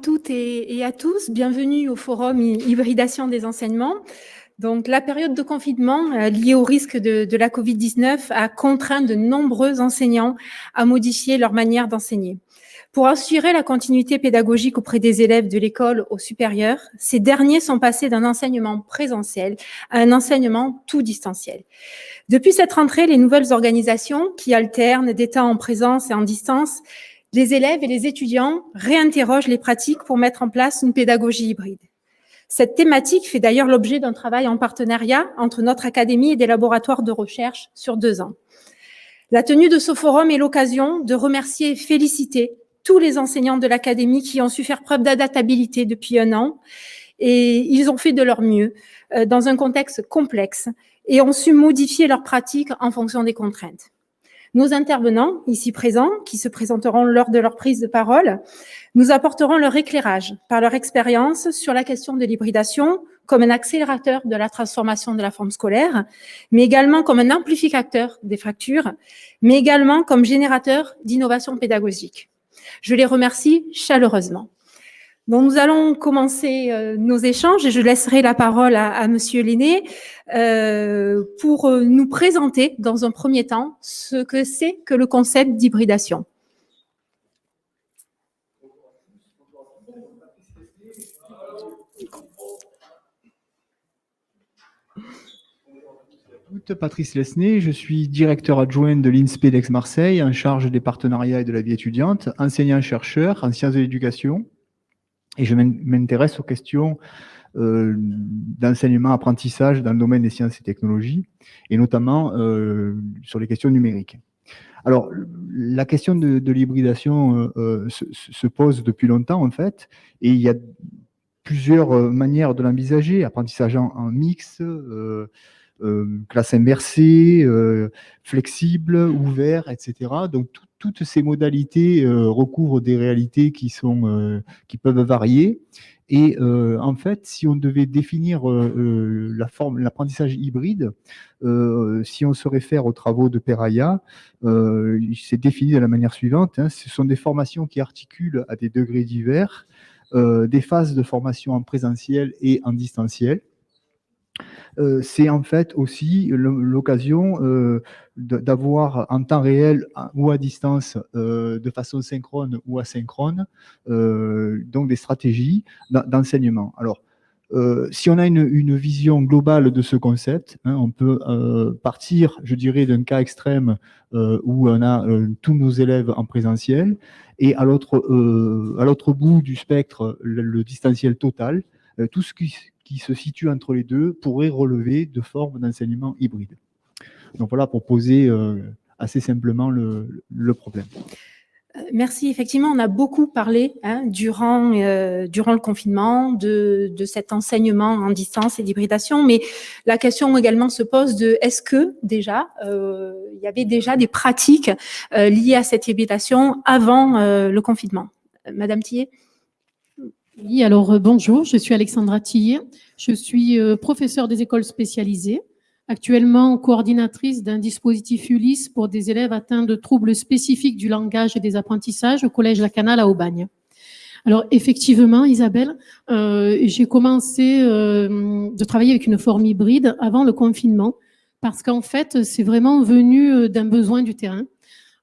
toutes et à tous, bienvenue au forum Hybridation des enseignements. Donc, la période de confinement liée au risque de la Covid-19 a contraint de nombreux enseignants à modifier leur manière d'enseigner. Pour assurer la continuité pédagogique auprès des élèves de l'école au supérieur, ces derniers sont passés d'un enseignement présentiel à un enseignement tout distanciel. Depuis cette rentrée, les nouvelles organisations qui alternent des temps en présence et en distance, les élèves et les étudiants réinterrogent les pratiques pour mettre en place une pédagogie hybride. Cette thématique fait d'ailleurs l'objet d'un travail en partenariat entre notre académie et des laboratoires de recherche sur 2 ans. La tenue de ce forum est l'occasion de remercier et féliciter tous les enseignants de l'académie qui ont su faire preuve d'adaptabilité depuis 1 an, et ils ont fait de leur mieux dans un contexte complexe et ont su modifier leurs pratiques en fonction des contraintes. Nos intervenants, ici présents, qui se présenteront lors de leur prise de parole, nous apporteront leur éclairage par leur expérience sur la question de l'hybridation comme un accélérateur de la transformation de la forme scolaire, mais également comme un amplificateur des fractures, mais également comme générateur d'innovation pédagogique. Je les remercie chaleureusement. Donc, nous allons commencer nos échanges et je laisserai la parole à Monsieur Lenné pour nous présenter dans un premier temps ce que c'est que le concept d'hybridation. Patrice Lesné, je suis directeur adjoint de l'INSPE d'Aix-Marseille en charge des partenariats et de la vie étudiante, enseignant-chercheur en sciences de l'éducation. Et je m'intéresse aux questions d'enseignement-apprentissage dans le domaine des sciences et technologies, et notamment sur les questions numériques. Alors, la question de l'hybridation se pose depuis longtemps, en fait, et il y a plusieurs manières de l'envisager, apprentissage en mix, classe inversée, flexible, ouvert, etc. Donc, toutes ces modalités recouvrent des réalités qui peuvent varier. Et en fait, si on devait définir l'apprentissage hybride, si on se réfère aux travaux de Peraya, c'est défini de la manière suivante. Ce sont des formations qui articulent à des degrés divers, des phases de formation en présentiel et en distanciel. C'est en fait aussi l'occasion d'avoir en temps réel ou à distance, de façon synchrone ou asynchrone, donc des stratégies d'enseignement. Alors, si on a une vision globale de ce concept, on peut partir, je dirais, d'un cas extrême où on a tous nos élèves en présentiel et à l'autre bout du spectre, le distanciel total, tout ce qui se situe entre les deux pourrait relever de formes d'enseignement hybride. Donc voilà, pour poser assez simplement le problème. Merci. Effectivement, on a beaucoup parlé durant le confinement de cet enseignement en distance et d'hybridation, mais la question également se pose de est-ce que déjà il y avait déjà des pratiques liées à cette hybridation avant le confinement. Madame Tillet. Oui, alors bonjour, je suis Alexandra Tillet, je suis professeure des écoles spécialisées, actuellement coordinatrice d'un dispositif Ulysse pour des élèves atteints de troubles spécifiques du langage et des apprentissages au Collège La Canale à Aubagne. Alors effectivement, Isabelle, j'ai commencé de travailler avec une forme hybride avant le confinement parce qu'en fait, c'est vraiment venu d'un besoin du terrain.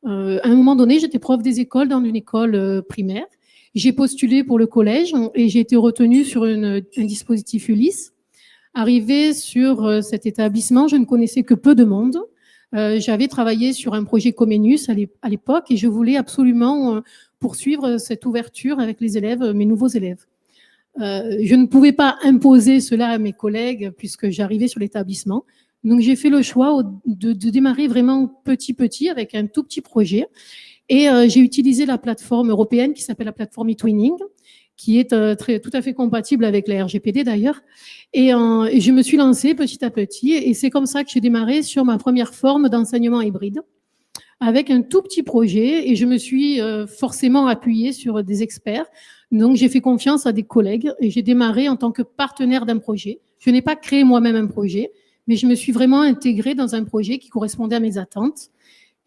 À un moment donné, j'étais prof des écoles dans une école primaire. J'ai postulé pour le collège et j'ai été retenue sur un dispositif Ulysse. Arrivée sur cet établissement, je ne connaissais que peu de monde. J'avais travaillé sur un projet Comenius à l'époque et je voulais absolument poursuivre cette ouverture avec les élèves, mes nouveaux élèves. Je ne pouvais pas imposer cela à mes collègues puisque j'arrivais sur l'établissement. Donc j'ai fait le choix de démarrer vraiment petit avec un tout petit projet. Et j'ai utilisé la plateforme européenne qui s'appelle la plateforme eTwinning, qui est tout à fait compatible avec la RGPD d'ailleurs. Et je me suis lancée petit à petit et c'est comme ça que j'ai démarré sur ma première forme d'enseignement hybride avec un tout petit projet et je me suis forcément appuyée sur des experts. Donc j'ai fait confiance à des collègues et j'ai démarré en tant que partenaire d'un projet. Je n'ai pas créé moi-même un projet, mais je me suis vraiment intégrée dans un projet qui correspondait à mes attentes.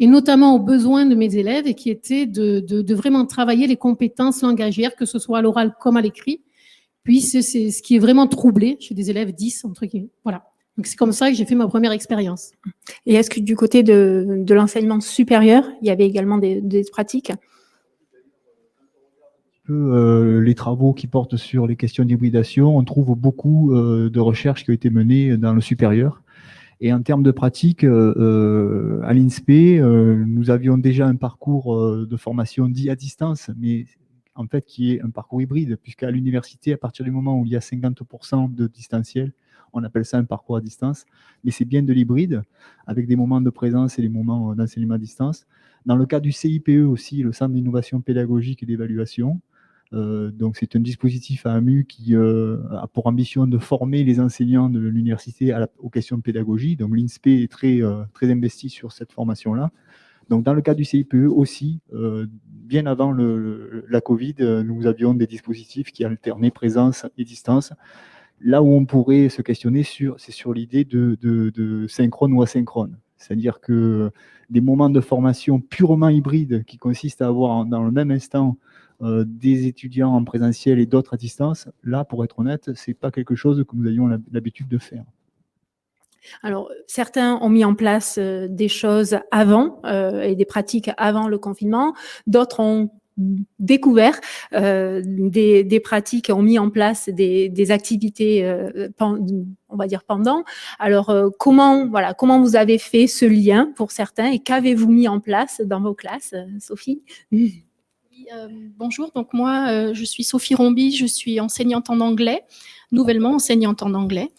et notamment aux besoins de mes élèves, et qui était de vraiment travailler les compétences langagières, que ce soit à l'oral comme à l'écrit, puis c'est ce qui est vraiment troublé chez des élèves 10, entre guillemets. Voilà. Donc c'est comme ça que j'ai fait ma première expérience. Et est-ce que du côté de l'enseignement supérieur, il y avait également des pratiques? Les travaux qui portent sur les questions d'hybridation, on trouve beaucoup de recherches qui ont été menées dans le supérieur. Et en termes de pratique, à l'INSPE, nous avions déjà un parcours de formation dit à distance, mais en fait qui est un parcours hybride, puisqu'à l'université, à partir du moment où il y a 50% de distanciel, on appelle ça un parcours à distance, mais c'est bien de l'hybride, avec des moments de présence et des moments d'enseignement à distance. Dans le cas du CIPE aussi, le Centre d'innovation pédagogique et d'évaluation, donc c'est un dispositif à AMU qui a pour ambition de former les enseignants de l'université aux questions de pédagogie. Donc l'INSPE est très investi sur cette formation-là. Donc dans le cas du CIPE aussi, bien avant la Covid, nous avions des dispositifs qui alternaient présence et distance. Là où on pourrait se questionner, c'est sur l'idée de synchrone ou asynchrone. C'est-à-dire que des moments de formation purement hybrides qui consistent à avoir dans le même instant des étudiants en présentiel et d'autres à distance, là, pour être honnête, c'est pas quelque chose que nous avions l'habitude de faire. Alors, certains ont mis en place des choses avant et des pratiques avant le confinement. D'autres ont découvert des pratiques, ont mis en place des activités, on va dire pendant. Alors, comment vous avez fait ce lien pour certains et qu'avez-vous mis en place dans vos classes, Sophie? Bonjour, donc moi, je suis Sophie Rombi, je suis enseignante en anglais, nouvellement enseignante en anglais.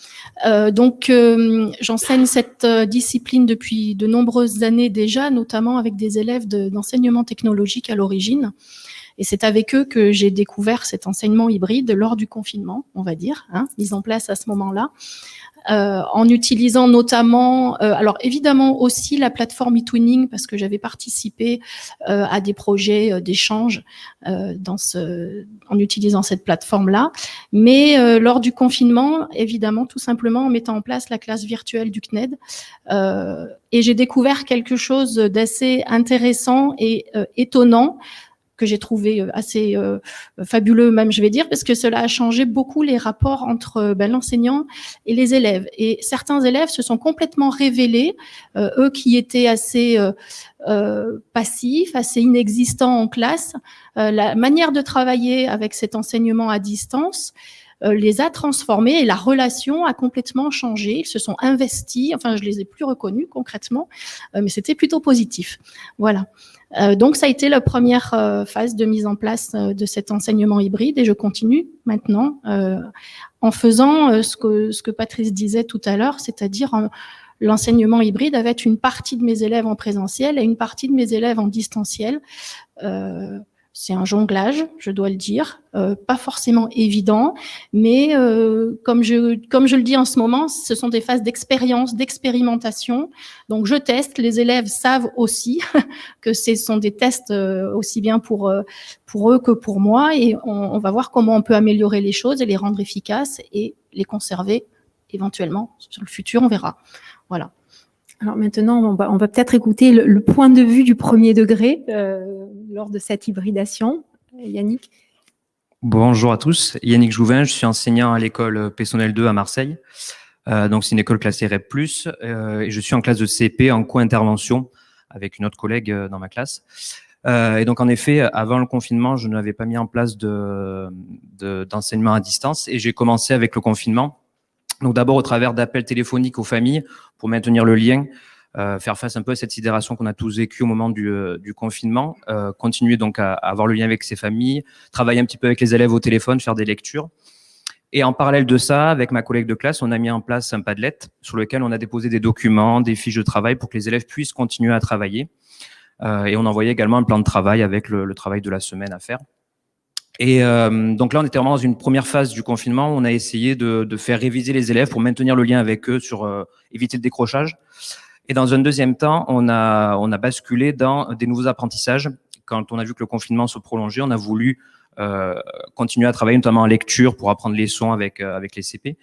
J'enseigne cette discipline depuis de nombreuses années déjà, notamment avec des élèves d'enseignement technologique à l'origine. Et c'est avec eux que j'ai découvert cet enseignement hybride lors du confinement, on va dire, mis en place à ce moment-là. En utilisant notamment, alors évidemment aussi la plateforme eTwinning, parce que j'avais participé à des projets d'échange en utilisant cette plateforme-là. Mais lors du confinement, évidemment, tout simplement en mettant en place la classe virtuelle du CNED. Et j'ai découvert quelque chose d'assez intéressant et étonnant, que j'ai trouvé assez fabuleux même, je vais dire, parce que cela a changé beaucoup les rapports entre l'enseignant et les élèves. Et certains élèves se sont complètement révélés, eux qui étaient assez passifs, assez inexistants en classe. La manière de travailler avec cet enseignement à distance les a transformés et la relation a complètement changé. Ils se sont investis, enfin je les ai plus reconnus concrètement, mais c'était plutôt positif. Voilà. Donc ça a été la première phase de mise en place de cet enseignement hybride et je continue maintenant en faisant ce que Patrice disait tout à l'heure, c'est-à-dire l'enseignement hybride avec une partie de mes élèves en présentiel et une partie de mes élèves en distanciel. C'est un jonglage, je dois le dire, pas forcément évident, mais comme je le dis en ce moment, ce sont des phases d'expérience, d'expérimentation. Donc je teste, les élèves savent aussi que ce sont des tests aussi bien pour eux que pour moi, et on va voir comment on peut améliorer les choses et les rendre efficaces et les conserver éventuellement sur le futur, on verra. Voilà. Alors maintenant, on va peut-être écouter le point de vue du premier degré lors de cette hybridation. Yannick. Bonjour à tous, Yannick Jouvin, je suis enseignant à l'école Pessonnel 2 à Marseille. Donc c'est une école classée REP+, et je suis en classe de CP en co-intervention avec une autre collègue dans ma classe. Et donc en effet, avant le confinement, je n'avais pas mis en place d'enseignement à distance et j'ai commencé avec le confinement. Donc d'abord au travers d'appels téléphoniques aux familles pour maintenir le lien, faire face un peu à cette sidération qu'on a tous vécue au moment du confinement, continuer donc à avoir le lien avec ses familles, travailler un petit peu avec les élèves au téléphone, faire des lectures. Et en parallèle de ça, avec ma collègue de classe, on a mis en place un Padlet sur lequel on a déposé des documents, des fiches de travail pour que les élèves puissent continuer à travailler. Et on envoyait également un plan de travail avec le travail de la semaine à faire. Et donc là, on était vraiment dans une première phase du confinement où on a essayé de faire réviser les élèves pour maintenir le lien avec eux, sur éviter le décrochage. Et dans un deuxième temps, on a basculé dans des nouveaux apprentissages. Quand on a vu que le confinement se prolongeait, on a voulu continuer à travailler notamment en lecture pour apprendre les sons avec les CP.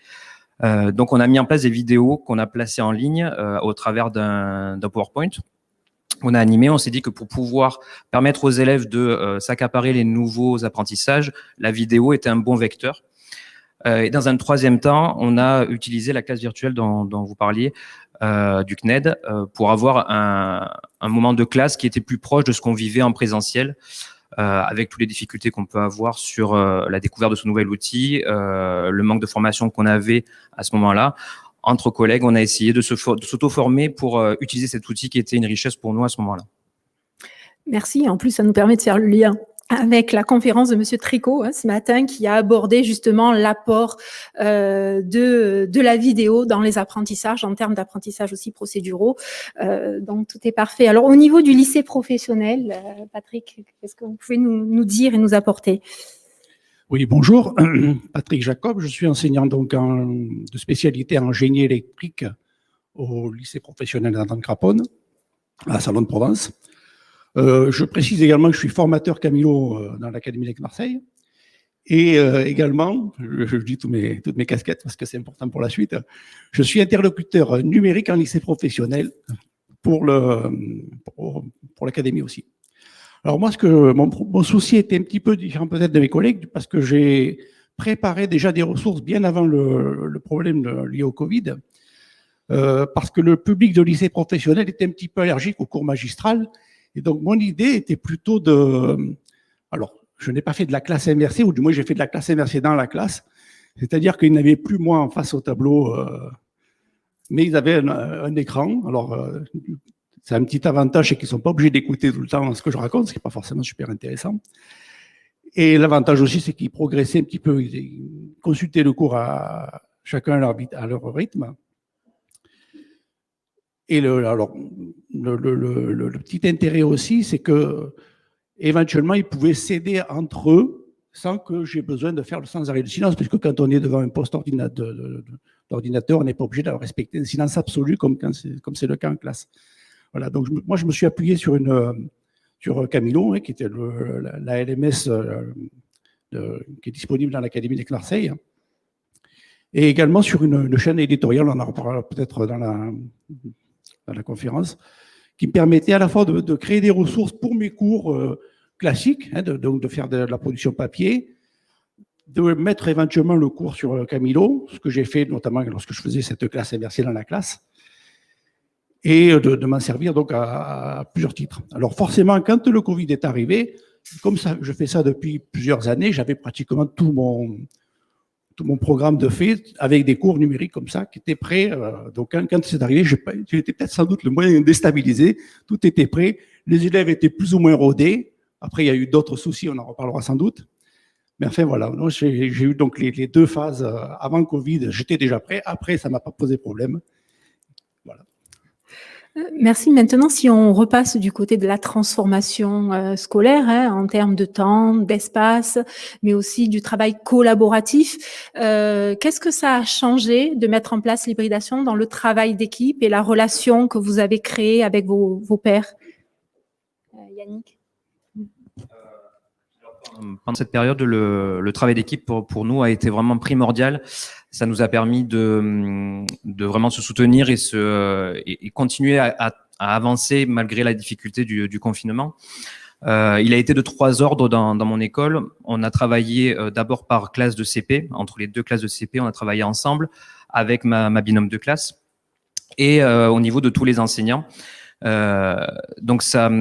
Donc on a mis en place des vidéos qu'on a placées en ligne au travers d'un PowerPoint. on a animé, on s'est dit que pour pouvoir permettre aux élèves de s'accaparer les nouveaux apprentissages, la vidéo était un bon vecteur. Et dans un troisième temps, on a utilisé la classe virtuelle dont vous parliez, du CNED, pour avoir un moment de classe qui était plus proche de ce qu'on vivait en présentiel, avec toutes les difficultés qu'on peut avoir sur la découverte de ce nouvel outil, le manque de formation qu'on avait à ce moment-là. Entre collègues, on a essayé de s'auto-former pour utiliser cet outil qui était une richesse pour nous à ce moment-là. Merci. En plus, ça nous permet de faire le lien avec la conférence de Monsieur Tricot ce matin, qui a abordé justement l'apport de la vidéo dans les apprentissages, en termes d'apprentissage aussi procéduraux. Donc, tout est parfait. Alors, au niveau du lycée professionnel, Patrick, qu'est-ce que vous pouvez nous dire et nous apporter? Oui, bonjour. Patrick Jacob, je suis enseignant donc de spécialité en génie électrique au lycée professionnel d'Antoine Craponne, à Salon de Provence. Je précise également que je suis formateur Camilo dans l'Académie d'Aix-Marseille. Et également, je dis toutes mes casquettes parce que c'est important pour la suite, je suis interlocuteur numérique en lycée professionnel pour l'Académie aussi. Alors moi, mon souci était un petit peu différent peut-être de mes collègues parce que j'ai préparé déjà des ressources bien avant le problème lié au Covid, parce que le public de lycée professionnel était un petit peu allergique au cours magistral. Et donc, mon idée était plutôt alors, je n'ai pas fait de la classe inversée, ou du moins, j'ai fait de la classe inversée dans la classe. C'est-à-dire qu'ils n'avaient plus moi en face au tableau, mais ils avaient un écran. Alors, c'est un petit avantage, c'est qu'ils ne sont pas obligés d'écouter tout le temps ce que je raconte, ce qui n'est pas forcément super intéressant. Et l'avantage aussi, c'est qu'ils progressaient un petit peu, ils consultaient le cours chacun à leur rythme. Et le petit intérêt aussi, c'est que éventuellement, ils pouvaient s'aider entre eux sans que j'ai besoin de faire le sans arrêt de silence, puisque quand on est devant un poste d'ordinateur, on n'est pas obligé de respecter un silence absolu comme c'est le cas en classe. Voilà, donc moi, je me suis appuyé sur Camilo, qui était la LMS qui est disponible dans l'Académie d'Aix-Marseille, et également sur une chaîne éditoriale, on en reparlera peut-être dans la conférence, qui me permettait à la fois de créer des ressources pour mes cours classiques, donc de faire de la production papier, de mettre éventuellement le cours sur Camilo, ce que j'ai fait notamment lorsque je faisais cette classe inversée dans la classe, et de m'en servir donc à plusieurs titres. Alors forcément, quand le Covid est arrivé, comme ça, je fais ça depuis plusieurs années, j'avais pratiquement tout mon programme de fait avec des cours numériques comme ça qui étaient prêts. Donc, quand c'est arrivé, j'étais peut-être sans doute le moins déstabilisé. Tout était prêt. Les élèves étaient plus ou moins rodés. Après, il y a eu d'autres soucis, on en reparlera sans doute. Mais enfin, voilà. J'ai eu donc les deux phases. Avant Covid, j'étais déjà prêt. Après, ça ne m'a pas posé problème. Voilà. Merci. Maintenant, si on repasse du côté de la transformation scolaire, en termes de temps, d'espace, mais aussi du travail collaboratif, qu'est-ce que ça a changé de mettre en place l'hybridation dans le travail d'équipe et la relation que vous avez créée avec vos pairs? Yannick? Pendant cette période, le travail d'équipe pour nous a été vraiment primordial. Ça nous a permis de vraiment se soutenir et continuer à avancer malgré la difficulté du confinement. Il a été de 3 ordres dans mon école. On a travaillé d'abord par classe de CP. Entre les 2 classes de CP, on a travaillé ensemble avec ma binôme de classe et au niveau de tous les enseignants. Donc ça,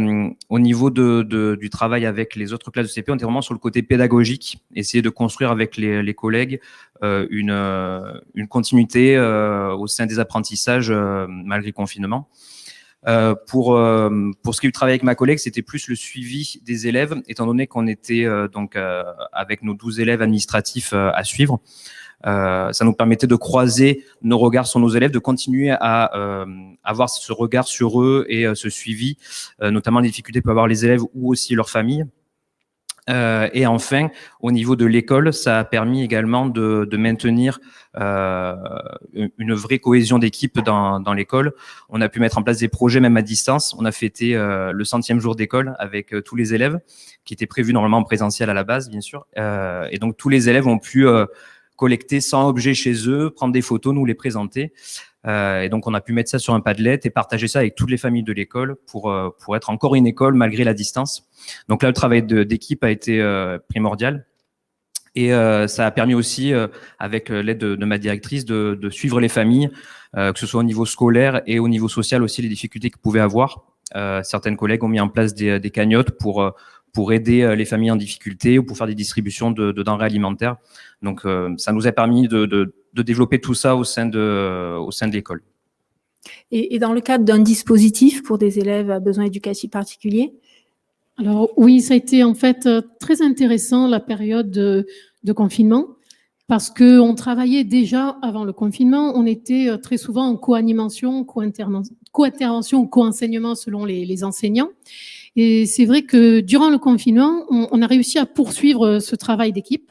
au niveau du travail avec les autres classes de CP, on était vraiment sur le côté pédagogique, essayer de construire avec les collègues une continuité au sein des apprentissages malgré le confinement. Pour ce qui est du travail avec ma collègue, c'était plus le suivi des élèves, étant donné qu'on était avec nos 12 élèves administratifs à suivre. Ça nous permettait de croiser nos regards sur nos élèves, de continuer à avoir ce regard sur eux et ce suivi, notamment les difficultés que peuvent avoir les élèves ou aussi leurs familles. Et enfin, au niveau de l'école, ça a permis également de maintenir une vraie cohésion d'équipe dans l'école. On a pu mettre en place des projets même à distance. On a fêté le 100e jour d'école avec tous les élèves, qui étaient prévus normalement en présentiel à la base, bien sûr. Et donc, tous les élèves ont pu collecter 100 objets chez eux, prendre des photos, nous les présenter. Et donc, on a pu mettre ça sur un Padlet et partager ça avec toutes les familles de l'école pour être encore une école malgré la distance. Donc là, le travail d'équipe a été primordial. Et ça a permis aussi, avec l'aide de ma directrice, de suivre les familles, que ce soit au niveau scolaire et au niveau social aussi, les difficultés qu'ils pouvaient avoir. Certaines collègues ont mis en place des cagnottes pour aider les familles en difficulté ou pour faire des distributions de denrées alimentaires. Donc, ça nous a permis de développer tout ça au sein de l'école. Et dans le cadre d'un dispositif pour des élèves à besoins éducatifs particuliers? Alors oui, ça a été en fait très intéressant la période de confinement parce qu'on travaillait déjà avant le confinement. On était très souvent en co-animation, co-intervention, co-enseignement selon les enseignants. Et c'est vrai que durant le confinement, on a réussi à poursuivre ce travail d'équipe.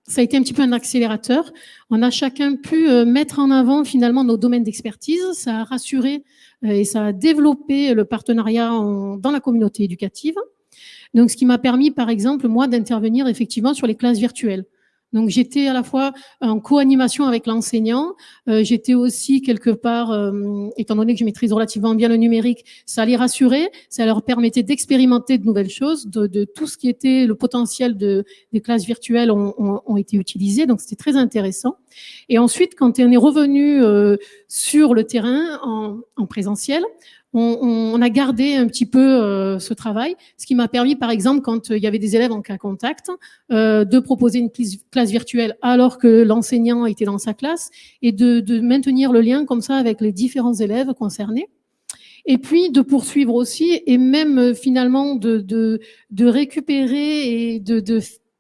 Ça a été un petit peu un accélérateur. On a chacun pu mettre en avant finalement nos domaines d'expertise. Ça a rassuré et ça a développé le partenariat dans la communauté éducative. Donc, ce qui m'a permis, par exemple, moi, d'intervenir effectivement sur les classes virtuelles. Donc, j'étais à la fois en co-animation avec l'enseignant. J'étais aussi quelque part, étant donné que je maîtrise relativement bien le numérique, ça les rassurait, ça leur permettait d'expérimenter de nouvelles choses, de tout ce qui était le potentiel des classes virtuelles ont été utilisés. Donc, c'était très intéressant. Et ensuite, quand on est revenu sur le terrain en présentiel, on a gardé un petit peu ce travail, ce qui m'a permis, par exemple, quand il y avait des élèves en cas contact, de proposer une classe virtuelle alors que l'enseignant était dans sa classe et de maintenir le lien comme ça avec les différents élèves concernés. Et puis de poursuivre aussi et même finalement de récupérer et de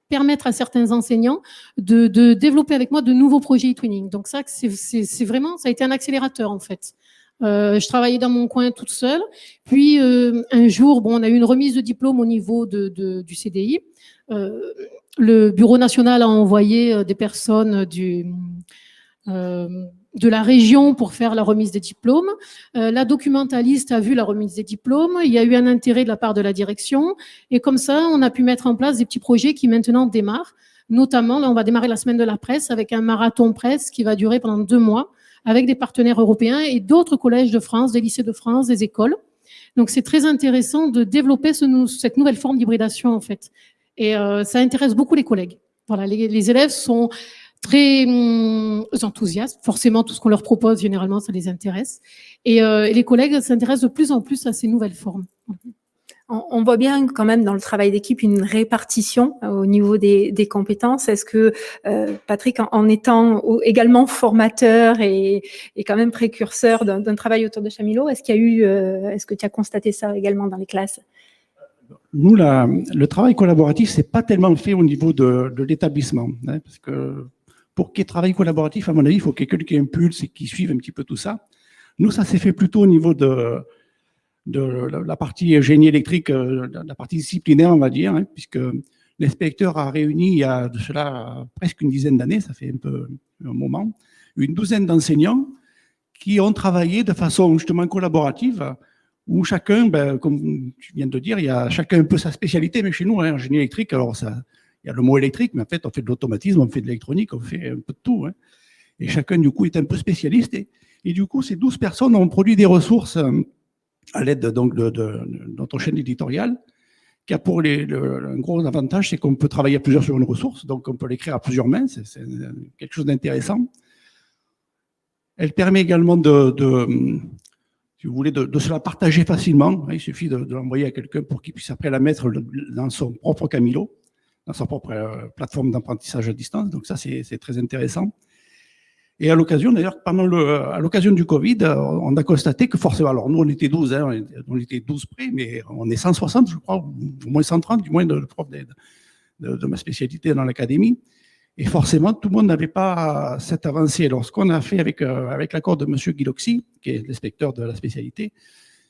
permettre à certains enseignants de développer avec moi de nouveaux projets e-twinning. Donc ça, c'est vraiment, ça a été un accélérateur en fait. Je travaillais dans mon coin toute seule. Puis un jour, on a eu une remise de diplôme au niveau du CDI. Le Bureau national a envoyé des personnes de la région pour faire la remise des diplômes. La documentaliste a vu la remise des diplômes. Il y a eu un intérêt de la part de la direction. Et comme ça, on a pu mettre en place des petits projets qui maintenant démarrent. Notamment, là, on va démarrer la semaine de la presse avec un marathon presse qui va durer pendant 2 mois avec des partenaires européens et d'autres collèges de France, des lycées de France, des écoles. Donc, c'est très intéressant de développer cette nouvelle forme d'hybridation, en fait. Et ça intéresse beaucoup les collègues. Voilà, les élèves sont très enthousiastes. Forcément, tout ce qu'on leur propose, généralement, ça les intéresse. Et les collègues s'intéressent de plus en plus à ces nouvelles formes. On voit bien quand même dans le travail d'équipe une répartition au niveau des compétences. Est-ce que, Patrick, en étant également formateur et quand même précurseur d'un travail autour de Chamilo, est-ce que tu as constaté ça également dans les classes? Nous, le travail collaboratif, c'est pas tellement fait au niveau de l'établissement, hein, parce que pour qu'il y ait travail collaboratif, à mon avis, il faut quelqu'un qui impulse et qui suive un petit peu tout ça. Nous, ça s'est fait plutôt au niveau de la partie génie électrique, la partie disciplinaire, on va dire, hein, puisque l'inspecteur a réuni il y a de cela presque une dizaine d'années, ça fait un moment, une douzaine d'enseignants qui ont travaillé de façon justement collaborative, où chacun, comme tu viens de dire, il y a chacun un peu sa spécialité, mais chez nous, hein, en génie électrique, alors ça, il y a le mot électrique, mais en fait, on fait de l'automatisme, on fait de l'électronique, on fait un peu de tout. Hein, et chacun, du coup, est un peu spécialiste. Et du coup, ces 12 personnes ont produit des ressources à l'aide donc de notre chaîne éditoriale, qui a pour un gros avantage, c'est qu'on peut travailler à plusieurs sur une ressource, donc on peut l'écrire à plusieurs mains, c'est quelque chose d'intéressant. Elle permet également si vous voulez, de se la partager facilement. Il suffit de l'envoyer à quelqu'un pour qu'il puisse après la mettre dans son propre Camilo, dans sa propre plateforme d'apprentissage à distance. Donc ça, c'est très intéressant. Et à l'occasion, d'ailleurs, à l'occasion du Covid, on a constaté que forcément, alors nous, on était 12, hein, on était 12 près, mais on est 160, je crois, ou au moins 130, du moins de profs de ma spécialité dans l'académie. Et forcément, tout le monde n'avait pas cette avancée. Alors, ce qu'on a fait avec l'accord de M. Guiloxy, qui est l'inspecteur de la spécialité,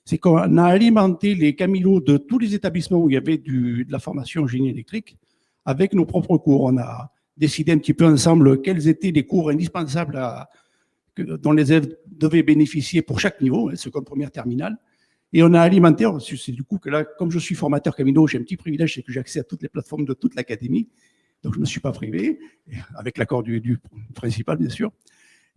c'est qu'on a alimenté les Camilos de tous les établissements où il y avait de la formation en génie électrique avec nos propres cours. On a décidé un petit peu ensemble quels étaient les cours indispensables dont les élèves devaient bénéficier pour chaque niveau, hein, seconde, première, terminale. Et on a alimenté, c'est du coup que là, comme je suis formateur Camilo, j'ai un petit privilège, c'est que j'ai accès à toutes les plateformes de toute l'académie. Donc, je ne me suis pas privé, avec l'accord du principal, bien sûr.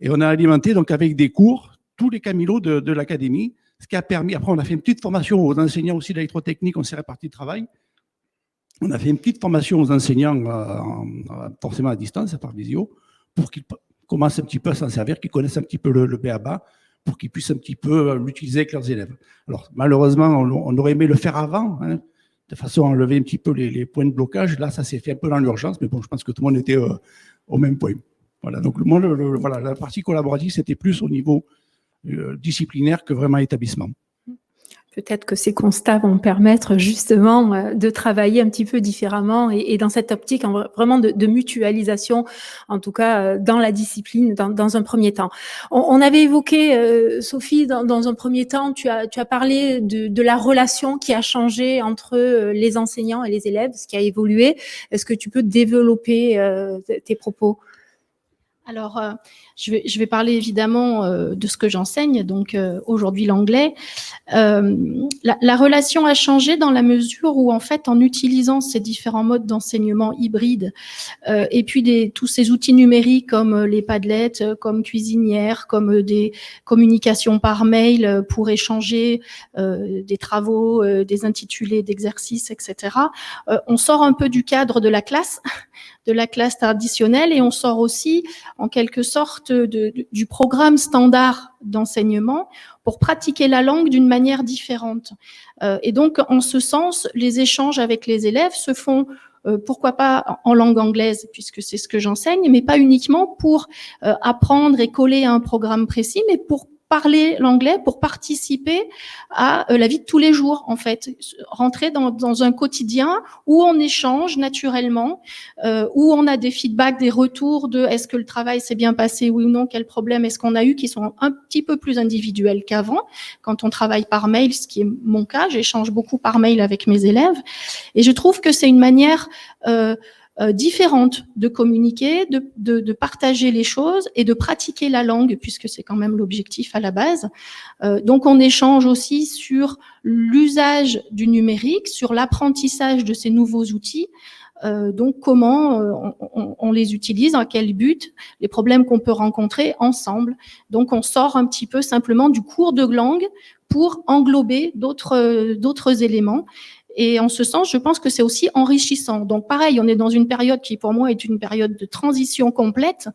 Et on a alimenté donc avec des cours tous les camilots de l'académie, ce qui a permis, après on a fait une petite formation aux enseignants aussi d'électrotechnique, on s'est réparti le travail. On a fait une petite formation aux enseignants, forcément à distance, par visio, pour qu'ils commencent un petit peu à s'en servir, qu'ils connaissent un petit peu le b.a.-ba, pour qu'ils puissent un petit peu l'utiliser avec leurs élèves. Alors, malheureusement, on aurait aimé le faire avant, hein, de façon à enlever un petit peu les points de blocage. Là, ça s'est fait un peu dans l'urgence, mais bon, je pense que tout le monde était au même point. Voilà, donc moi, voilà, la partie collaborative, c'était plus au niveau disciplinaire que vraiment établissement. Peut-être que ces constats vont permettre justement de travailler un petit peu différemment et dans cette optique vraiment de mutualisation, en tout cas dans la discipline, dans un premier temps. On avait évoqué, Sophie, dans un premier temps, tu as parlé de la relation qui a changé entre les enseignants et les élèves, ce qui a évolué. Est-ce que tu peux développer tes propos ? Alors, je vais parler évidemment de ce que j'enseigne, donc aujourd'hui l'anglais. La relation a changé dans la mesure où, en fait, en utilisant ces différents modes d'enseignement hybrides et puis tous ces outils numériques comme les Padlet, comme Cuisinière, comme des communications par mail pour échanger des travaux, des intitulés d'exercices, etc., on sort un peu du cadre de la classe traditionnelle et on sort aussi en quelque sorte du programme standard d'enseignement pour pratiquer la langue d'une manière différente. Et donc, en ce sens, les échanges avec les élèves se font pourquoi pas en langue anglaise, puisque c'est ce que j'enseigne, mais pas uniquement pour apprendre et coller à un programme précis, mais pour parler l'anglais, pour participer à la vie de tous les jours, en fait, rentrer dans un quotidien où on échange naturellement, où on a des feedbacks, des retours de est-ce que le travail s'est bien passé, oui ou non, quel problème est-ce qu'on a eu, qui sont un petit peu plus individuels qu'avant, quand on travaille par mail, ce qui est mon cas, j'échange beaucoup par mail avec mes élèves, et je trouve que c'est une manière différente de communiquer, de partager les choses et de pratiquer la langue, puisque c'est quand même l'objectif à la base. Donc on échange aussi sur l'usage du numérique, sur l'apprentissage de ces nouveaux outils, donc comment on les utilise, à quel but, les problèmes qu'on peut rencontrer ensemble. Donc on sort un petit peu simplement du cours de langue pour englober d'autres éléments. Et en ce sens, je pense que c'est aussi enrichissant. Donc pareil, on est dans une période qui pour moi est une période de transition complète.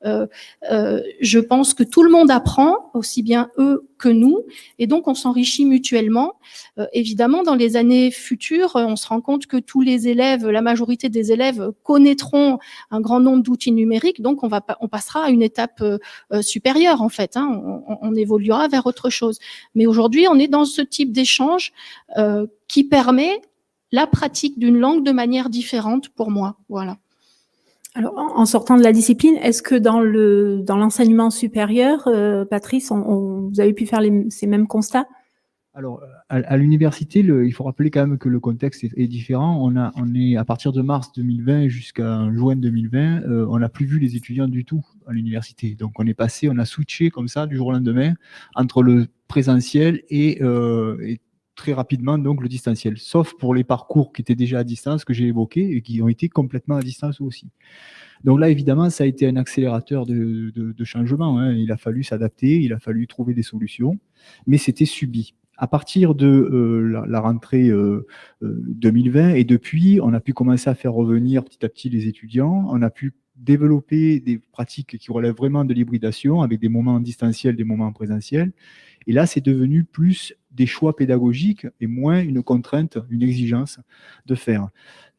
Je pense que tout le monde apprend, aussi bien eux que nous, et donc on s'enrichit mutuellement. Évidemment, dans les années futures, on se rend compte que tous les élèves, la majorité des élèves connaîtront un grand nombre d'outils numériques, donc on passera à une étape supérieure en fait, hein, on évoluera vers autre chose. Mais aujourd'hui, on est dans ce type d'échange qui permet la pratique d'une langue de manière différente pour moi, voilà. Alors, en sortant de la discipline, est-ce que dans l'enseignement supérieur, Patrice, vous avez pu faire ces mêmes constats? Alors, à l'université, il faut rappeler quand même que le contexte est différent. On est à partir de mars 2020 jusqu'à juin 2020, on n'a plus vu les étudiants du tout à l'université. Donc, on a switché comme ça du jour au lendemain entre le présentiel et très rapidement donc le distanciel, sauf pour les parcours qui étaient déjà à distance que j'ai évoqués et qui ont été complètement à distance aussi. Donc là, évidemment, ça a été un accélérateur de changement, hein. Il a fallu s'adapter, il a fallu trouver des solutions, mais c'était subi. À partir de la rentrée 2020 et depuis, on a pu commencer à faire revenir petit à petit les étudiants, on a pu développer des pratiques qui relèvent vraiment de l'hybridation avec des moments distanciels, des moments présentiels. Et là, c'est devenu plus des choix pédagogiques et moins une contrainte, une exigence de faire.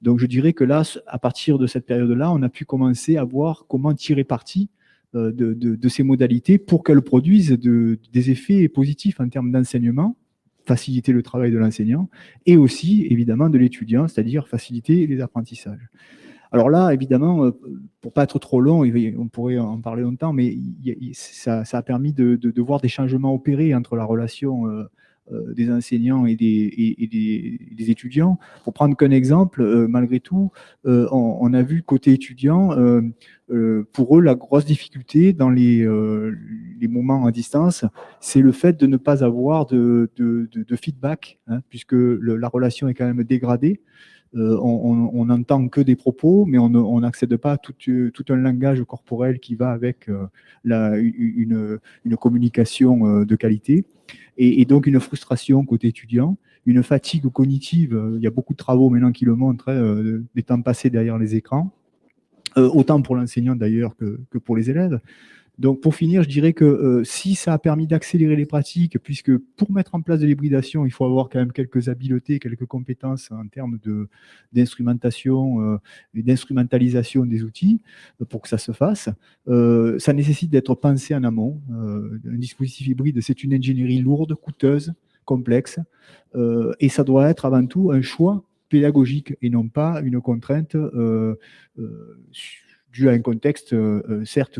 Donc, je dirais que là, à partir de cette période-là, on a pu commencer à voir comment tirer parti de ces modalités pour qu'elles produisent des effets positifs en termes d'enseignement, faciliter le travail de l'enseignant, et aussi, évidemment, de l'étudiant, c'est-à-dire faciliter les apprentissages. Alors là, évidemment, pour pas être trop long, on pourrait en parler longtemps, mais ça a permis de voir des changements opérés entre la relation des enseignants et des étudiants. Pour prendre qu'un exemple, malgré tout, on a vu côté étudiant, pour eux, la grosse difficulté dans les moments à distance, c'est le fait de ne pas avoir de feedback, hein, puisque la relation est quand même dégradée. on n'entend que des propos, mais on n'accède pas à tout un langage corporel qui va avec une communication de qualité, et donc une frustration côté étudiant, une fatigue cognitive. Il y a beaucoup de travaux maintenant qui le montrent, des temps passés derrière les écrans, autant pour l'enseignant d'ailleurs que pour les élèves. Donc, pour finir, je dirais que si ça a permis d'accélérer les pratiques, puisque pour mettre en place de l'hybridation, il faut avoir quand même quelques habiletés, quelques compétences en termes d'instrumentation et d'instrumentalisation des outils pour que ça se fasse, ça nécessite d'être pensé en amont. Un dispositif hybride, c'est une ingénierie lourde, coûteuse, complexe, et ça doit être avant tout un choix pédagogique et non pas une contrainte dû à un contexte, certes,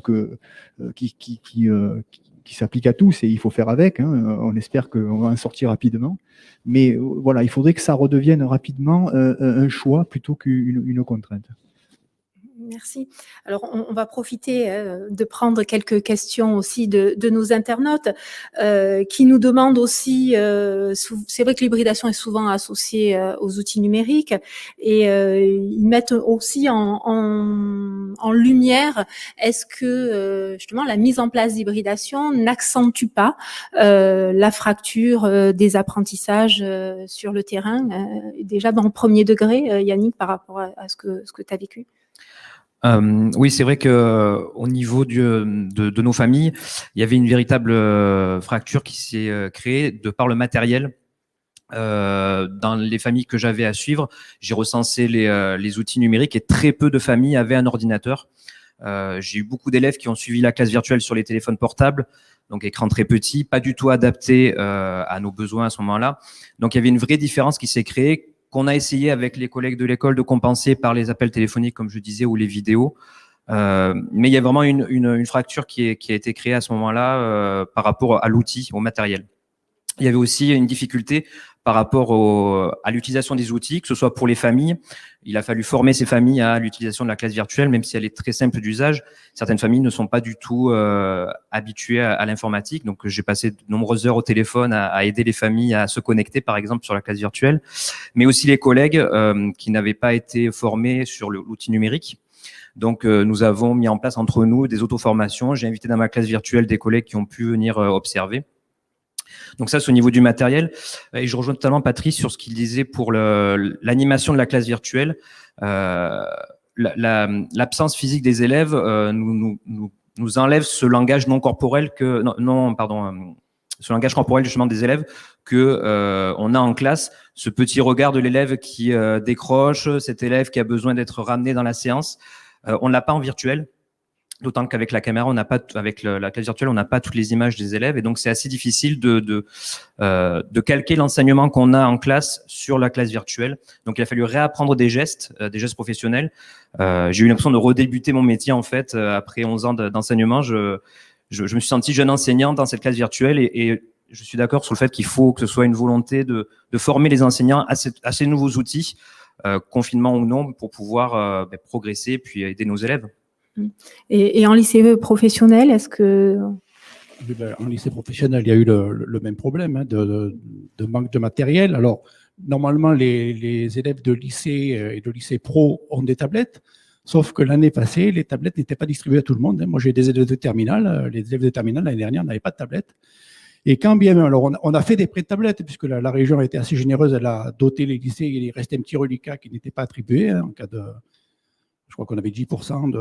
qui s'applique à tous et il faut faire avec. On espère qu'on va en sortir rapidement. Mais voilà, il faudrait que ça redevienne rapidement un choix plutôt qu'une contrainte. Merci. Alors, on va profiter de prendre quelques questions aussi de nos internautes qui nous demandent aussi, c'est vrai que l'hybridation est souvent associée aux outils numériques, et ils mettent aussi en lumière, est-ce que justement la mise en place d'hybridation n'accentue pas la fracture des apprentissages sur le terrain, déjà dans le premier degré, Yannick, par rapport à ce que tu as vécu? Oui, c'est vrai que au niveau de nos familles, il y avait une véritable fracture qui s'est créée de par le matériel. Dans les familles que j'avais à suivre, j'ai recensé les outils numériques et très peu de familles avaient un ordinateur. J'ai eu beaucoup d'élèves qui ont suivi la classe virtuelle sur les téléphones portables, donc écran très petit, pas du tout adapté à nos besoins à ce moment-là. Donc il y avait une vraie différence qui s'est créée, qu'on a essayé avec les collègues de l'école de compenser par les appels téléphoniques, comme je disais, ou les vidéos. Mais il y a vraiment une fracture qui a été créée à ce moment-là par rapport à l'outil, au matériel. Il y avait aussi une difficulté par rapport à l'utilisation des outils, que ce soit pour les familles. Il a fallu former ces familles à l'utilisation de la classe virtuelle, même si elle est très simple d'usage. Certaines familles ne sont pas du tout habituées à l'informatique. Donc, j'ai passé de nombreuses heures au téléphone à aider les familles à se connecter, par exemple, sur la classe virtuelle. Mais aussi les collègues qui n'avaient pas été formés sur l'outil numérique. Donc, nous avons mis en place entre nous des auto-formations. J'ai invité dans ma classe virtuelle des collègues qui ont pu venir observer. Donc ça, c'est au niveau du matériel. Et je rejoins totalement Patrice sur ce qu'il disait pour l'animation de la classe virtuelle. L'absence physique des élèves nous enlève ce langage non corporel ce langage corporel justement des élèves que on a en classe, ce petit regard de l'élève qui décroche, cet élève qui a besoin d'être ramené dans la séance. On ne l'a pas en virtuel. D'autant qu'avec la caméra, avec la classe virtuelle, on n'a pas toutes les images des élèves, et donc c'est assez difficile de calquer l'enseignement qu'on a en classe sur la classe virtuelle. Donc il a fallu réapprendre des gestes professionnels. J'ai eu l'impression de redébuter mon métier en fait après 11 ans d'enseignement. Je me suis senti jeune enseignant dans cette classe virtuelle, et je suis d'accord sur le fait qu'il faut que ce soit une volonté de former les enseignants à ces nouveaux outils, confinement ou non, pour pouvoir progresser puis aider nos élèves. Et en lycée professionnel, est-ce que... En lycée professionnel, il y a eu le même problème de manque de matériel. Alors, normalement, les élèves de lycée et de lycée pro ont des tablettes, sauf que l'année passée, les tablettes n'étaient pas distribuées à tout le monde. Moi, j'ai des élèves de terminale. Les élèves de terminale, l'année dernière, n'avaient pas de tablettes. Et quand bien même, alors on a fait des prêts de tablettes, puisque la région a été assez généreuse, elle a doté les lycées, il restait un petit reliquat qui n'était pas attribué en cas de... Je crois qu'on avait 10%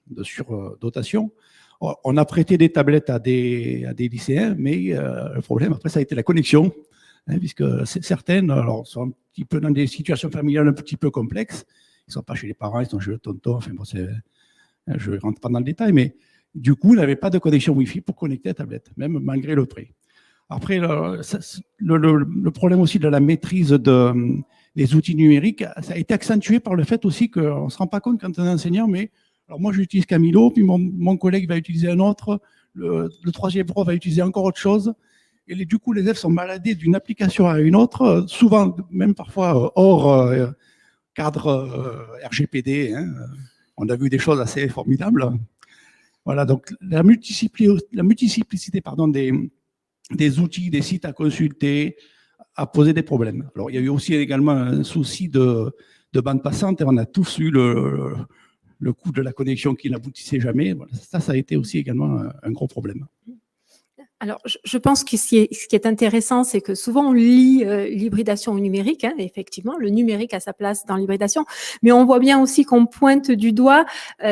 de surdotation. On a prêté des tablettes à des lycéens, mais le problème, après, ça a été la connexion, puisque certaines alors, sont un petit peu dans des situations familiales un petit peu complexes. Ils ne sont pas chez les parents, ils sont chez le tonton. Enfin, bon, je ne rentre pas dans le détail, mais du coup, on n'avait pas de connexion Wi-Fi pour connecter la tablette, même malgré le prêt. Après, le problème aussi de la maîtrise des outils numériques, ça a été accentué par le fait aussi qu'on ne se rend pas compte quand on est enseignant, mais alors moi j'utilise Camilo, puis mon collègue va utiliser un autre, le troisième prof va utiliser encore autre chose, et du coup les élèves sont baladés d'une application à une autre, souvent même parfois hors cadre RGPD, on a vu des choses assez formidables. Voilà, donc la multiplicité des outils, des sites à consulter, a posé des problèmes. Alors, il y a eu aussi également un souci de bande passante et on a tous eu le coût de la connexion qui n'aboutissait jamais. Voilà, ça a été aussi également un gros problème. Alors, je pense que ce qui est intéressant, c'est que souvent on lie l'hybridation au numérique. Hein, effectivement, le numérique a sa place dans l'hybridation, mais on voit bien aussi qu'on pointe du doigt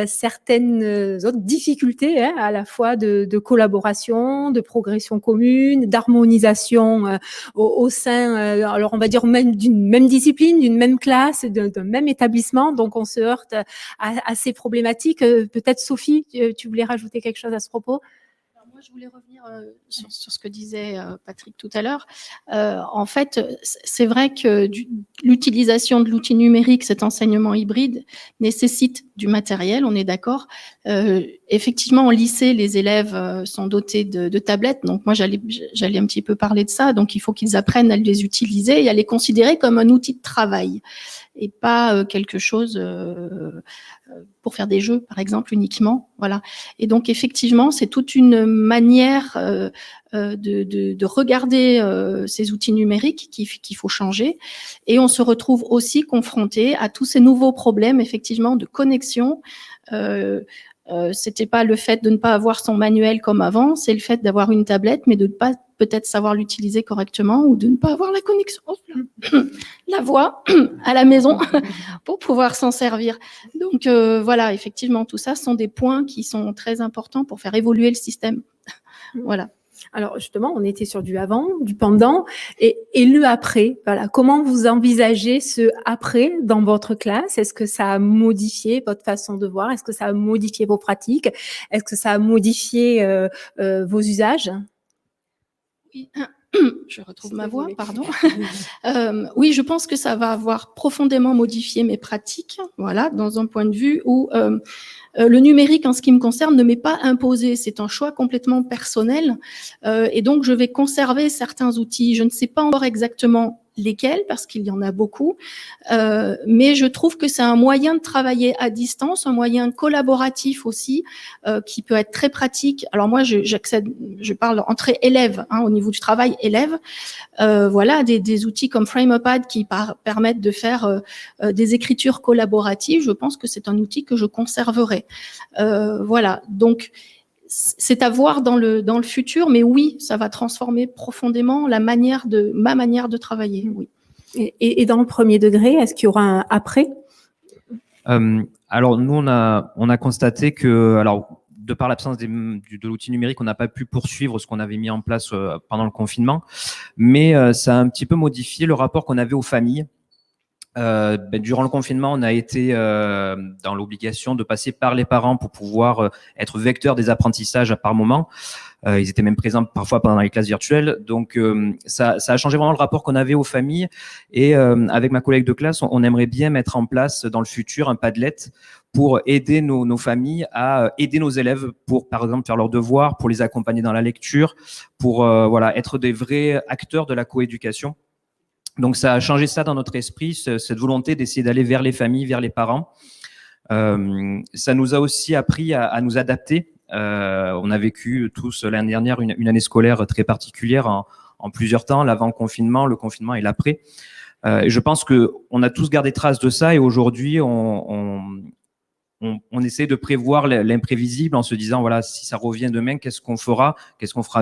certaines autres difficultés, hein, à la fois de collaboration, de progression commune, d'harmonisation au sein, alors on va dire même d'une même discipline, d'une même classe, d'un même établissement. Donc, on se heurte à ces problématiques. Peut-être Sophie, tu voulais rajouter quelque chose à ce propos? Moi, je voulais revenir sur ce que disait Patrick tout à l'heure. En fait, c'est vrai que l'utilisation de l'outil numérique, cet enseignement hybride, nécessite du matériel, on est d'accord. Effectivement, au lycée, les élèves sont dotés de tablettes. Donc, moi, j'allais un petit peu parler de ça. Donc, il faut qu'ils apprennent à les utiliser et à les considérer comme un outil de travail et pas quelque chose pour faire des jeux, par exemple, uniquement. Voilà. Et donc, effectivement, c'est toute une manière de regarder ces outils numériques qu'il faut changer. Et on se retrouve aussi confronté à tous ces nouveaux problèmes, effectivement, de connexion. C'était pas le fait de ne pas avoir son manuel comme avant, c'est le fait d'avoir une tablette, mais de ne pas peut-être savoir l'utiliser correctement ou de ne pas avoir la connexion, la voix à la maison pour pouvoir s'en servir. Donc voilà, effectivement, tout ça sont des points qui sont très importants pour faire évoluer le système. Voilà. Alors justement, on était sur du avant, du pendant et le après. Voilà, comment vous envisagez ce après dans votre classe? Est-ce que ça a modifié votre façon de voir? Est-ce que ça a modifié vos pratiques? Est-ce que ça a modifié vos usages? Oui. Je retrouve ma voix, pardon. Oui, je pense que ça va avoir profondément modifié mes pratiques, voilà, dans un point de vue où le numérique, en ce qui me concerne, ne m'est pas imposé. C'est un choix complètement personnel. Et donc, je vais conserver certains outils. Je ne sais pas encore exactement lesquels, parce qu'il y en a beaucoup. Mais je trouve que c'est un moyen de travailler à distance, un moyen collaboratif aussi, qui peut être très pratique. Alors moi, je parle entre élèves, hein, au niveau du travail élève. Voilà, des outils comme FramePad qui permettent de faire des écritures collaboratives. Je pense que c'est un outil que je conserverai. Voilà, donc c'est à voir dans le futur, mais oui, ça va transformer profondément ma manière de travailler. Oui. Et dans le premier degré, est-ce qu'il y aura un après? Alors nous, on a constaté que, alors de par l'absence de l'outil numérique, on n'a pas pu poursuivre ce qu'on avait mis en place pendant le confinement, mais ça a un petit peu modifié le rapport qu'on avait aux familles. Durant le confinement, on a été dans l'obligation de passer par les parents pour pouvoir être vecteurs des apprentissages par moment. Ils étaient même présents parfois pendant les classes virtuelles. Donc, ça a changé vraiment le rapport qu'on avait aux familles. Et avec ma collègue de classe, on aimerait bien mettre en place dans le futur un Padlet pour aider nos familles à aider nos élèves pour, par exemple, faire leurs devoirs, pour les accompagner dans la lecture, pour voilà, être des vrais acteurs de la coéducation. Donc, ça a changé ça dans notre esprit, cette volonté d'essayer d'aller vers les familles, vers les parents. Ça nous a aussi appris à nous adapter. On a vécu tous l'année dernière une année scolaire très particulière en plusieurs temps, l'avant-confinement, le confinement et l'après. Et je pense qu'on a tous gardé trace de ça et aujourd'hui, on essaie de prévoir l'imprévisible en se disant, voilà, si ça revient demain, qu'est-ce qu'on fera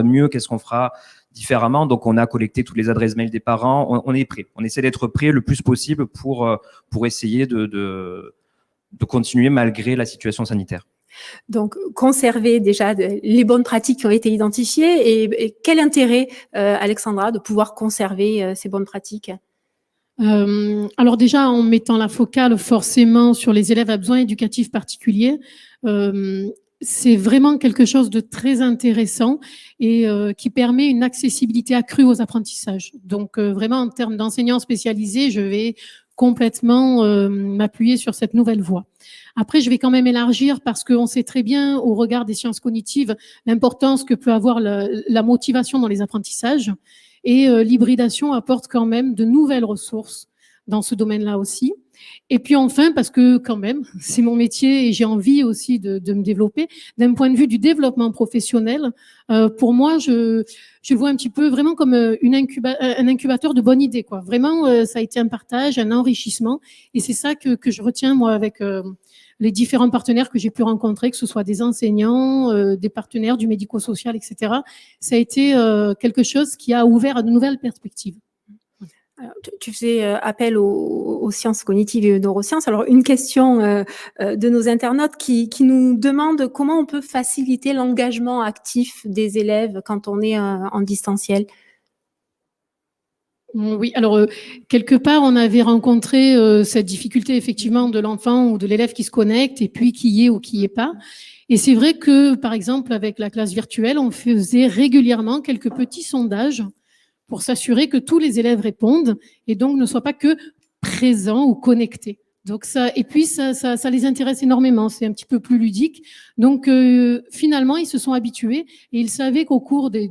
mieux, qu'est-ce qu'on fera différemment. Donc, on a collecté toutes les adresses mail des parents. On est prêt. On essaie d'être prêt le plus possible pour essayer de continuer malgré la situation sanitaire. Donc, conserver déjà les bonnes pratiques qui ont été identifiées et quel intérêt, Alexandra, de pouvoir conserver ces bonnes pratiques? Alors déjà, en mettant la focale forcément sur les élèves à besoins éducatifs particuliers, c'est vraiment quelque chose de très intéressant et qui permet une accessibilité accrue aux apprentissages. Donc vraiment, en termes d'enseignants spécialisés, je vais complètement m'appuyer sur cette nouvelle voie. Après, je vais quand même élargir parce qu'on sait très bien, au regard des sciences cognitives, l'importance que peut avoir la motivation dans les apprentissages. Et l'hybridation apporte quand même de nouvelles ressources dans ce domaine-là aussi. Et puis enfin, parce que quand même, c'est mon métier et j'ai envie aussi de me développer, d'un point de vue du développement professionnel, pour moi, je vois un petit peu vraiment comme un incubateur de bonnes idées, quoi. Vraiment, ça a été un partage, un enrichissement, et c'est ça que je retiens, moi, avec les différents partenaires que j'ai pu rencontrer, que ce soit des enseignants, des partenaires du médico-social, etc. Ça a été quelque chose qui a ouvert à de nouvelles perspectives. Alors, tu faisais appel aux sciences cognitives et aux neurosciences. Alors, une question de nos internautes qui nous demande comment on peut faciliter l'engagement actif des élèves quand on est en distanciel. Oui, alors quelque part, on avait rencontré cette difficulté effectivement de l'enfant ou de l'élève qui se connecte et puis qui y est ou qui y est pas. Et c'est vrai que, par exemple, avec la classe virtuelle, on faisait régulièrement quelques petits sondages pour s'assurer que tous les élèves répondent et donc ne soient pas que présents ou connectés. Donc ça, et puis ça les intéresse énormément, c'est un petit peu plus ludique. Donc finalement, ils se sont habitués et ils savaient qu'au cours de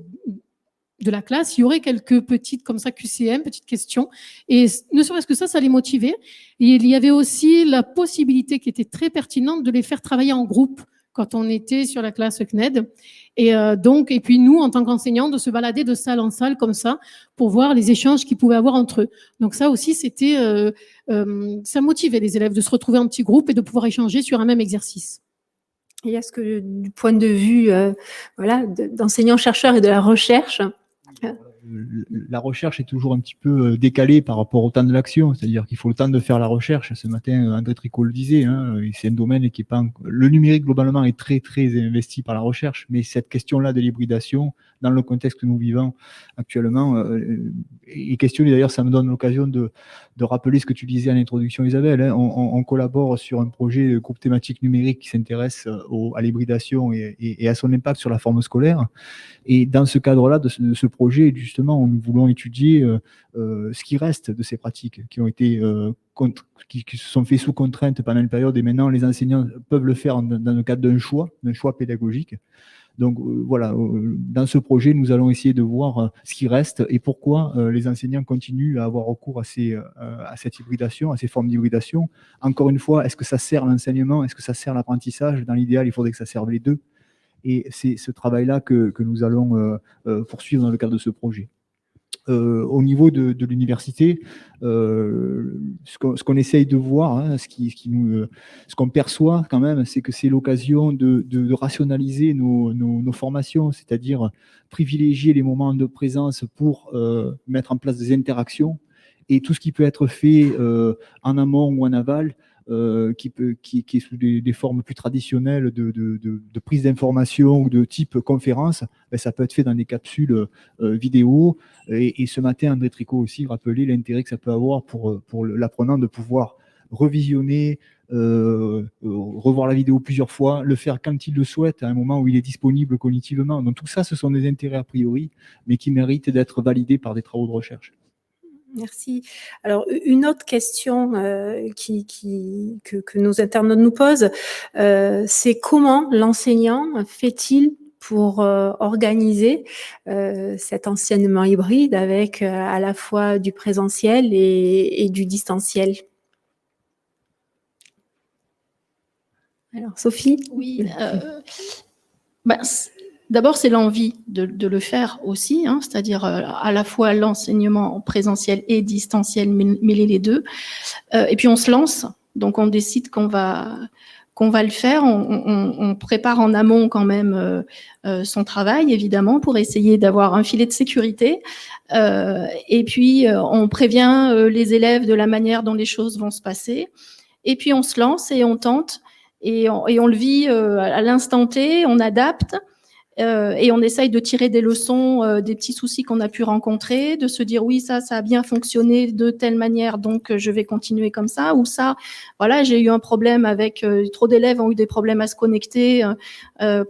la classe, il y aurait quelques petites comme ça QCM, petites questions, et ne serait-ce que ça les motivait. Et il y avait aussi la possibilité qui était très pertinente de les faire travailler en groupe quand on était sur la classe CNED. Et donc, et puis nous, en tant qu'enseignants, de se balader de salle en salle comme ça pour voir les échanges qu'ils pouvaient avoir entre eux. Donc ça aussi, c'était, ça motivait les élèves de se retrouver en petits groupes et de pouvoir échanger sur un même exercice. Et est-ce que du point de vue d'enseignants-chercheurs et de la recherche, la recherche est toujours un petit peu décalée par rapport au temps de l'action, c'est-à-dire qu'il faut le temps de faire la recherche. Ce matin, André Tricot le disait, hein, c'est un domaine qui est pas... Le numérique, globalement, est très, très investi par la recherche, mais cette question-là de l'hybridation, dans le contexte que nous vivons actuellement, est questionnée. D'ailleurs, ça me donne l'occasion de rappeler ce que tu disais à l'introduction, Isabelle. Hein. On collabore sur un projet de groupe thématique numérique qui s'intéresse à l'hybridation et à son impact sur la forme scolaire. Et dans ce cadre-là, de ce projet, justement, nous voulons étudier ce qui reste de ces pratiques qui ont été qui se sont fait sous contrainte pendant une période, et maintenant les enseignants peuvent le faire dans le cadre d'un choix pédagogique. Donc voilà, dans ce projet, nous allons essayer de voir ce qui reste et pourquoi les enseignants continuent à avoir recours à cette hybridation, à ces formes d'hybridation. Encore une fois, est-ce que ça sert l'enseignement? Est-ce que ça sert l'apprentissage? Dans l'idéal, il faudrait que ça serve les deux. Et c'est ce travail-là que nous allons poursuivre dans le cadre de ce projet. Au niveau de l'université, ce qu'on essaye de voir, hein, ce qu'on perçoit quand même, c'est que c'est l'occasion de rationaliser nos formations, c'est-à-dire privilégier les moments de présence pour mettre en place des interactions, et tout ce qui peut être fait en amont ou en aval, qui est sous des formes plus traditionnelles de prise d'information ou de type conférence, ben, ça peut être fait dans des capsules vidéo. Et ce matin, André Tricot aussi rappelait l'intérêt que ça peut avoir pour l'apprenant de pouvoir revisionner, revoir la vidéo plusieurs fois, le faire quand il le souhaite, à un moment où il est disponible cognitivement. Donc tout ça, ce sont des intérêts a priori, mais qui méritent d'être validés par des travaux de recherche. Merci. Alors, une autre question que nos internautes nous posent, c'est comment l'enseignant fait-il pour organiser cet enseignement hybride avec à la fois du présentiel et du distanciel? Alors, Sophie? Oui, d'abord, c'est l'envie de le faire aussi, hein, c'est-à-dire à la fois l'enseignement présentiel et distanciel, mêler les deux. Et puis on se lance, donc on décide qu'on va le faire. On prépare en amont quand même son travail, évidemment, pour essayer d'avoir un filet de sécurité. Et puis on prévient les élèves de la manière dont les choses vont se passer. Et puis on se lance et on tente et on le vit à l'instant T, on adapte. Et on essaye de tirer des leçons des petits soucis qu'on a pu rencontrer, de se dire oui, ça a bien fonctionné de telle manière, donc je vais continuer comme ça, ou ça, voilà, j'ai eu un problème avec, trop d'élèves ont eu des problèmes à se connecter,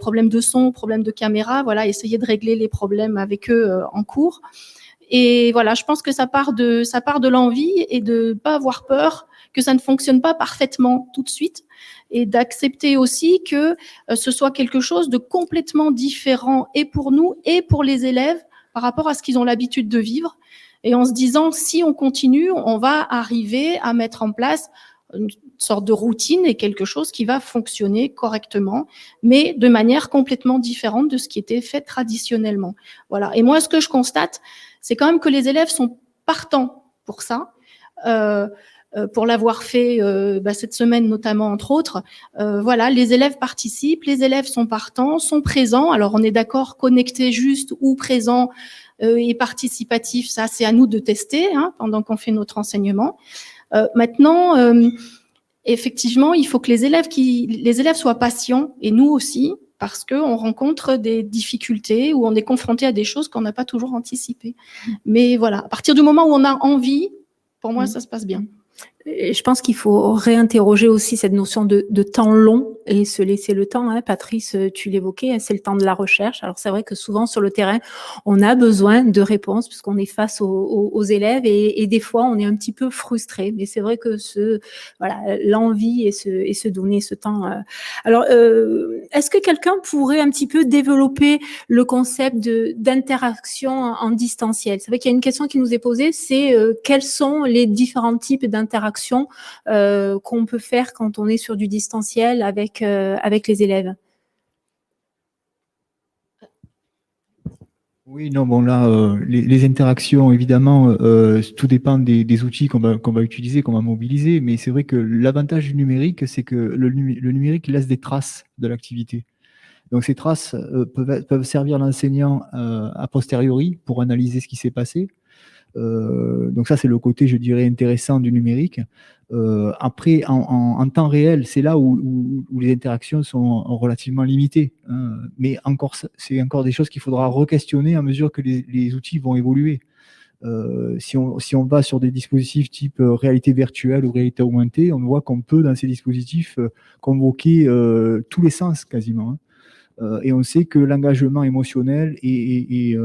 problème de son, problème de caméra, voilà, essayer de régler les problèmes avec eux en cours. Et voilà, je pense que ça part de l'envie et de pas avoir peur que ça ne fonctionne pas parfaitement tout de suite, et d'accepter aussi que ce soit quelque chose de complètement différent et pour nous et pour les élèves par rapport à ce qu'ils ont l'habitude de vivre. et en se disant, si on continue, on va arriver à mettre en place une sorte de routine et quelque chose qui va fonctionner correctement, mais de manière complètement différente de ce qui était fait traditionnellement. Voilà. Et moi, ce que je constate, c'est quand même que les élèves sont partants pour ça, pour l'avoir fait cette semaine notamment, entre autres. Voilà, les élèves participent, les élèves sont partants, sont présents. Alors, on est d'accord, connectés juste ou présents et participatifs, ça, c'est à nous de tester pendant qu'on fait notre enseignement. Maintenant, effectivement, il faut que les élèves soient patients, et nous aussi, parce qu'on rencontre des difficultés ou on est confronté à des choses qu'on n'a pas toujours anticipées. Mais voilà, à partir du moment où on a envie, pour moi, ça se passe bien. Et je pense qu'il faut réinterroger aussi cette notion de temps long et se laisser le temps. Patrice, tu l'évoquais, c'est le temps de la recherche. Alors c'est vrai que souvent sur le terrain, on a besoin de réponses puisqu'on est face aux élèves et des fois on est un petit peu frustré. Mais c'est vrai que l'envie et se donner ce temps. Alors, est-ce que quelqu'un pourrait un petit peu développer le concept d'interaction en distanciel? C'est vrai qu'il y a une question qui nous est posée, c'est quels sont les différents types d'interaction qu'on peut faire quand on est sur du distanciel avec les élèves. Oui, non, bon là, les interactions, évidemment, tout dépend des outils qu'on va utiliser, qu'on va mobiliser, mais c'est vrai que l'avantage du numérique, c'est que le numérique laisse des traces de l'activité. Donc ces traces peuvent servir l'enseignant a posteriori pour analyser ce qui s'est passé. Donc ça, c'est le côté, je dirais, intéressant du numérique. Après, en temps réel, c'est là où les interactions sont relativement limitées. Mais c'est encore des choses qu'il faudra re-questionner à mesure que les outils vont évoluer. Si on va sur des dispositifs type réalité virtuelle ou réalité augmentée, on voit qu'on peut, dans ces dispositifs, convoquer tous les sens quasiment. Et on sait que l'engagement émotionnel est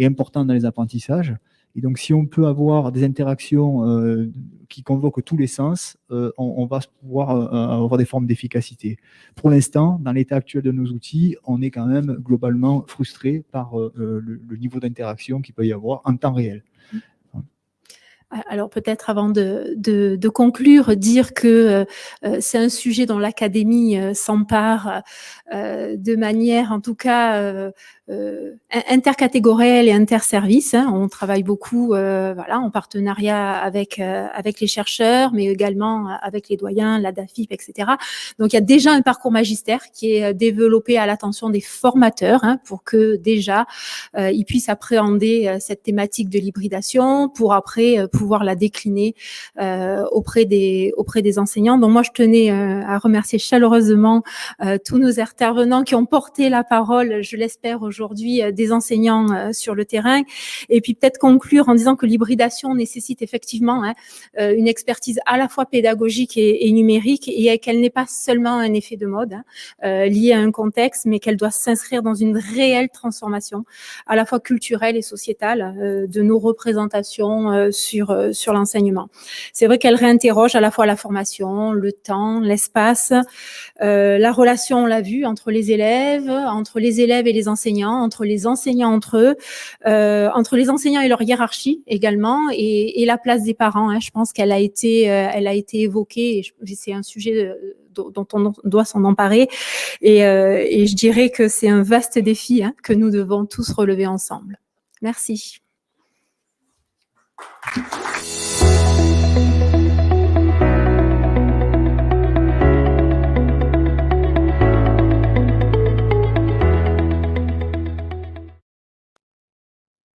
important dans les apprentissages. Et donc, si on peut avoir des interactions qui convoquent tous les sens, on va pouvoir avoir des formes d'efficacité. Pour l'instant, dans l'état actuel de nos outils, on est quand même globalement frustré par le niveau d'interaction qu'il peut y avoir en temps réel. Alors peut-être avant de conclure, dire que c'est un sujet dont l'académie s'empare de manière en tout cas intercatégorielle et interservice. On travaille beaucoup en partenariat avec les chercheurs, mais également avec les doyens, la DAFIP, etc. Donc il y a déjà un parcours magistère qui est développé à l'attention des formateurs pour que déjà ils puissent appréhender cette thématique de l'hybridation pour après pouvoir la décliner auprès des enseignants. Donc moi, je tenais à remercier chaleureusement tous nos intervenants qui ont porté la parole, je l'espère aujourd'hui, des enseignants sur le terrain. Et puis peut-être conclure en disant que l'hybridation nécessite effectivement une expertise à la fois pédagogique et numérique et qu'elle n'est pas seulement un effet de mode lié à un contexte, mais qu'elle doit s'inscrire dans une réelle transformation à la fois culturelle et sociétale de nos représentations sur l'enseignement. C'est vrai qu'elle réinterroge à la fois la formation, le temps, l'espace, la relation, on l'a vu, entre les élèves et les enseignants, entre les enseignants entre eux, entre les enseignants et leur hiérarchie également, et la place des parents. Je pense qu'elle a été évoquée, et c'est un sujet dont on doit s'en emparer. Et je dirais que c'est un vaste défi que nous devons tous relever ensemble. Merci.